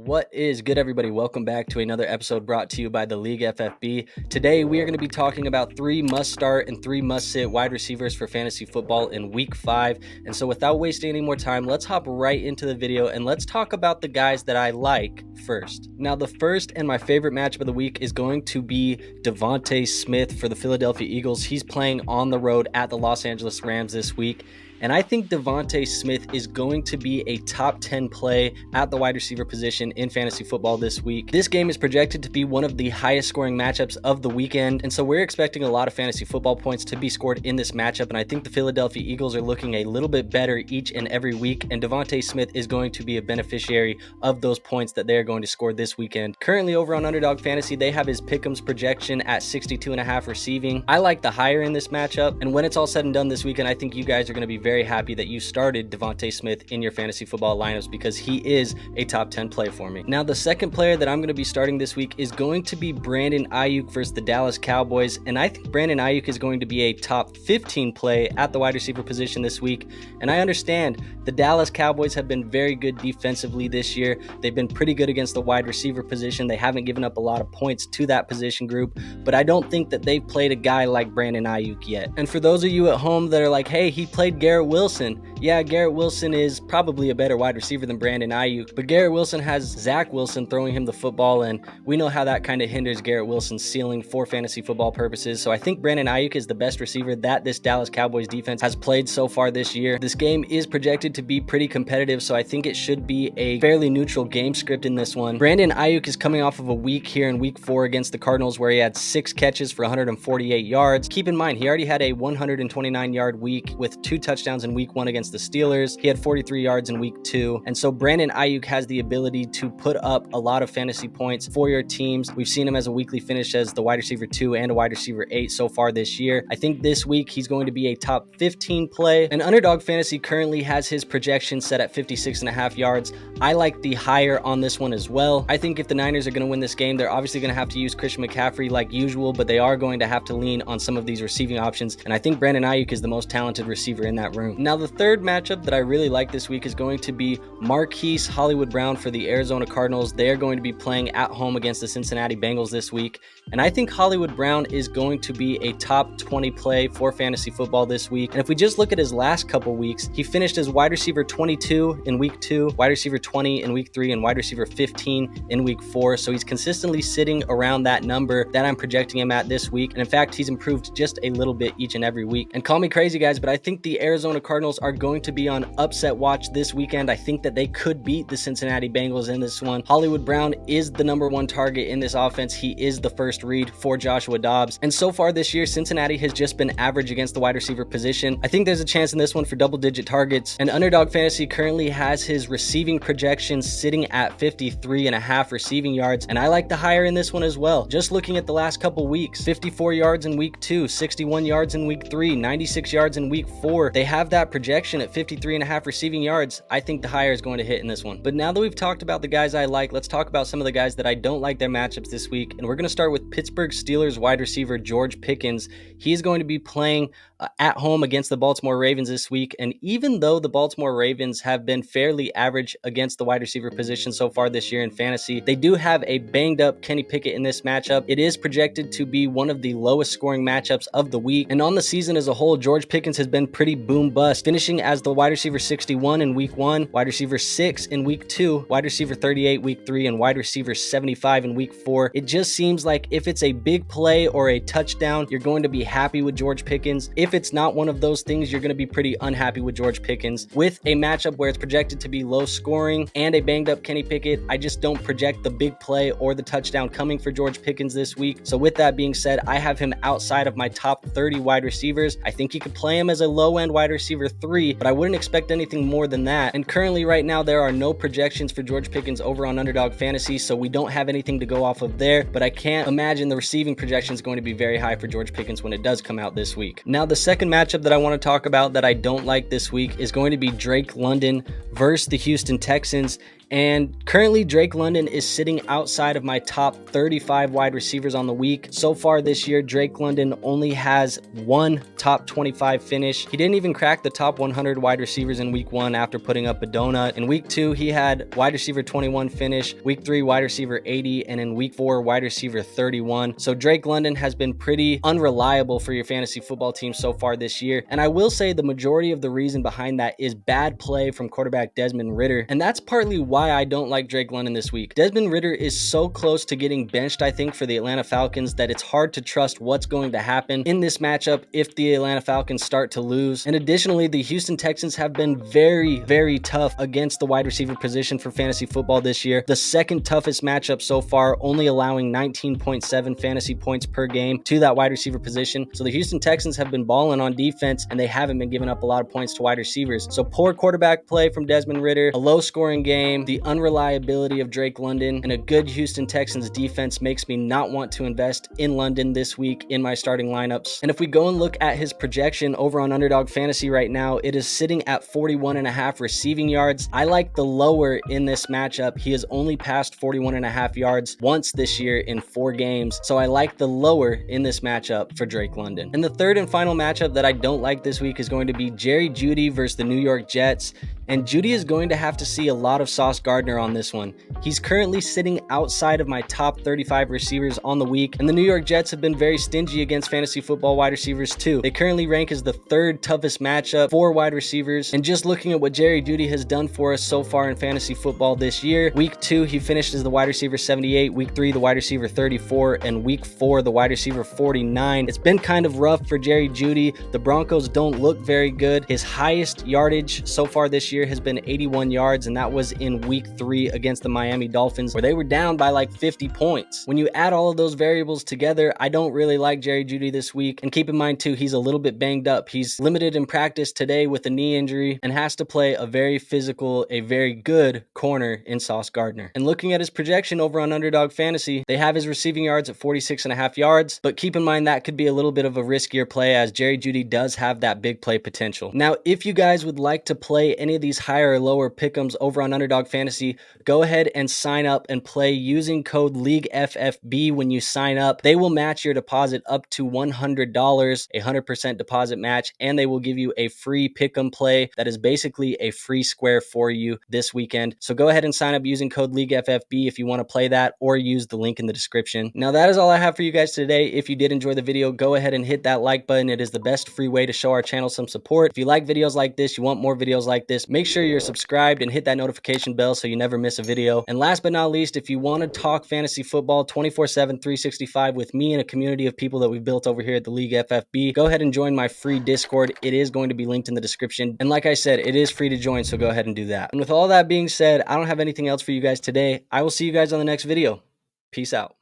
What is good, everybody? Welcome back to another episode brought to you by the League FFB. Today, we are going to be talking about 3 must-start and 3 must-sit wide receivers for fantasy football in Week 5. And so without wasting any more time, let's hop right into the video and let's talk about the guys that I like first. Now, the first and my favorite matchup of the week is going to be DeVonta Smith for the Philadelphia Eagles. He's playing on the road at the Los Angeles Rams this week. And I think DeVonta Smith is going to be a top 10 play at the wide receiver position in fantasy football this week. This game is projected to be one of the highest scoring matchups of the weekend. And so we're expecting a lot of fantasy football points to be scored in this matchup. And I think the Philadelphia Eagles are looking a little bit better each and every week. And DeVonta Smith is going to be a beneficiary of those points that they're going to score this weekend. Currently over on Underdog Fantasy, they have his Pickens projection at 62.5 receiving. I like the higher in this matchup. And when it's all said and done this weekend, I think you guys are going to be very happy that you started DeVonta Smith in your fantasy football lineups because he is a top 10 play for me. Now, the second player that I'm going to be starting this week is going to be Brandon Aiyuk versus the Dallas Cowboys. And I think Brandon Aiyuk is going to be a top 15 play at the wide receiver position this week. And I understand the Dallas Cowboys have been very good defensively this year. They've been pretty good against the wide receiver position. They haven't given up a lot of points to that position group, but I don't think that they've played a guy like Brandon Aiyuk yet. And for those of you at home that are like, hey, he played Garrett Wilson. Yeah, Garrett Wilson is probably a better wide receiver than Brandon Aiyuk, but Garrett Wilson has Zach Wilson throwing him the football, and we know how that kind of hinders Garrett Wilson's ceiling for fantasy football purposes. So I think Brandon Aiyuk is the best receiver that this Dallas Cowboys defense has played so far this year. This game is projected to be pretty competitive, so I think it should be a fairly neutral game script in this one. Brandon Aiyuk is coming off of a week here in Week 4 against the Cardinals where he had 6 catches for 148 yards. Keep in mind, he already had a 129-yard week with 2 touchdowns in Week 1 against the Steelers. He had 43 yards in Week 2. And so Brandon Aiyuk has the ability to put up a lot of fantasy points for your teams. We've seen him as a weekly finish as the wide receiver 2 and a wide receiver 8 so far this year. I think this week he's going to be a top 15 play. And Underdog Fantasy currently has his projection set at 56.5 yards. I like the higher on this one as well. I think if the Niners are going to win this game, they're obviously going to have to use Christian McCaffrey like usual, but they are going to have to lean on some of these receiving options. And I think Brandon Aiyuk is the most talented receiver in that room. Now, the third matchup that I really like this week is going to be Marquise Hollywood Brown for the Arizona Cardinals. They are going to be playing at home against the Cincinnati Bengals this week. And I think Hollywood Brown is going to be a top 20 play for fantasy football this week. And if we just look at his last couple weeks, he finished as wide receiver 22 in Week 2, wide receiver 20 in Week 3, and wide receiver 15 in Week 4. So he's consistently sitting around that number that I'm projecting him at this week. And in fact, he's improved just a little bit each and every week. And call me crazy, guys, but I think the Arizona Cardinals are going to be on upset watch this weekend. I think that they could beat the Cincinnati Bengals in this one. Hollywood Brown is the number 1 target in this offense. He is the first read for Joshua Dobbs. And so far this year, Cincinnati has just been average against the wide receiver position. I think there's a chance in this one for double-digit targets. And Underdog Fantasy currently has his receiving projections sitting at 53.5 receiving yards. And I like the higher in this one as well. Just looking at the last couple weeks, 54 yards in Week 2, 61 yards in Week 3, 96 yards in Week 4. They have that projection at 53.5 receiving yards. I think the higher is going to hit in this one. But now that we've talked about the guys I like, let's talk about some of the guys that I don't like their matchups this week. And we're going to start with Pittsburgh Steelers wide receiver George Pickens. He's going to be playing at home against the Baltimore Ravens this week. And even though the Baltimore Ravens have been fairly average against the wide receiver position so far this year in fantasy, they do have a banged up Kenny Pickett in this matchup. It is projected to be one of the lowest scoring matchups of the week. And on the season as a whole, George Pickens has been pretty boom bust, finishing as the wide receiver 61 in Week 1, wide receiver 6 in Week 2, wide receiver 38 Week 3, and wide receiver 75 in Week 4. It just seems like if it's a big play or a touchdown, you're going to be happy with George Pickens. If it's not one of those things, you're going to be pretty unhappy with George Pickens. With a matchup where it's projected to be low scoring and a banged up Kenny Pickett, I just don't project the big play or the touchdown coming for George Pickens this week. So with that being said, I have him outside of my top 30 wide receivers. I think you could play him as a low-end wide receiver 3, but I wouldn't expect anything more than that. And currently right now, there are no projections for George Pickens over on Underdog Fantasy, so we don't have anything to go off of there, but I can't imagine the receiving projection is going to be very high for George Pickens when it does come out this week. Now, the second matchup that I want to talk about that I don't like this week is going to be Drake London versus the Houston Texans. And currently Drake London is sitting outside of my top 35 wide receivers on the week. So far this year, Drake London only has one top 25 finish. He didn't even crack the top 100 wide receivers in week 1 after putting up a donut. In week 2, he had wide receiver 21 finish, week 3, wide receiver 80, and in week 4, wide receiver 31. So Drake London has been pretty unreliable for your fantasy football team so far this year. And I will say the majority of the reason behind that is bad play from quarterback Desmond Ridder. And that's partly why I don't like Drake London this week. Desmond Ridder is so close to getting benched, I think, for the Atlanta Falcons that it's hard to trust what's going to happen in this matchup if the Atlanta Falcons start to lose. And additionally, the Houston Texans have been very, very tough against the wide receiver position for fantasy football this year. The second toughest matchup so far, only allowing 19.7 fantasy points per game to that wide receiver position. So the Houston Texans have been balling on defense and they haven't been giving up a lot of points to wide receivers. So poor quarterback play from Desmond Ridder, a low scoring game, the unreliability of Drake London, and a good Houston Texans defense makes me not want to invest in London this week in my starting lineups. And if we go and look at his projection over on Underdog Fantasy right now, it is sitting at 41.5 receiving yards. I like the lower in this matchup. He has only passed 41.5 yards once this year in 4 games. So I like the lower in this matchup for Drake London. And the third and final matchup that I don't like this week is going to be Jerry Jeudy versus the New York Jets. And Jeudy is going to have to see a lot of Sauce Gardner on this one. He's currently sitting outside of my top 35 receivers on the week, and the New York Jets have been very stingy against fantasy football wide receivers too. They currently rank as the 3rd toughest matchup for wide receivers, and just looking at what Jerry Jeudy has done for us so far in fantasy football this year, week 2 he finished as the wide receiver 78, week 3 the wide receiver 34, and week 4 the wide receiver 49. It's been kind of rough for Jerry Jeudy. The Broncos don't look very good. His highest yardage so far this year has been 81 yards, and that was in week 3 against the Miami Dolphins, where they were down by like 50 points. When you add all of those variables together, I don't really like Jerry Jeudy this week. And keep in mind too, he's a little bit banged up. He's limited in practice today with a knee injury and has to play a very physical, a very good corner in Sauce Gardner. And looking at his projection over on Underdog Fantasy, they have his receiving yards at 46.5 yards, but keep in mind that could be a little bit of a riskier play as Jerry Jeudy does have that big play potential. Now, if you guys would like to play any of these higher or lower pick'ems over on Underdog Fantasy, go ahead and sign up and play using code League FFB when you sign up. They will match your deposit up to $100, a 100% deposit match, and they will give you a free pick'em play that is basically a free square for you this weekend. So go ahead and sign up using code League FFB if you want to play that, or use the link in the description. Now that is all I have for you guys today. If you did enjoy the video, go ahead and hit that like button. It is the best free way to show our channel some support. If you like videos like this, you want more videos like this, make sure you're subscribed and hit that notification bell so you never miss a video. And last but not least, if you want to talk fantasy football 24/7, 365 with me and a community of people that we've built over here at the League FFB, go ahead and join my free Discord. It is going to be linked in the description. And like I said, it is free to join, so go ahead and do that. And with all that being said, I don't have anything else for you guys today. I will see you guys on the next video. Peace out.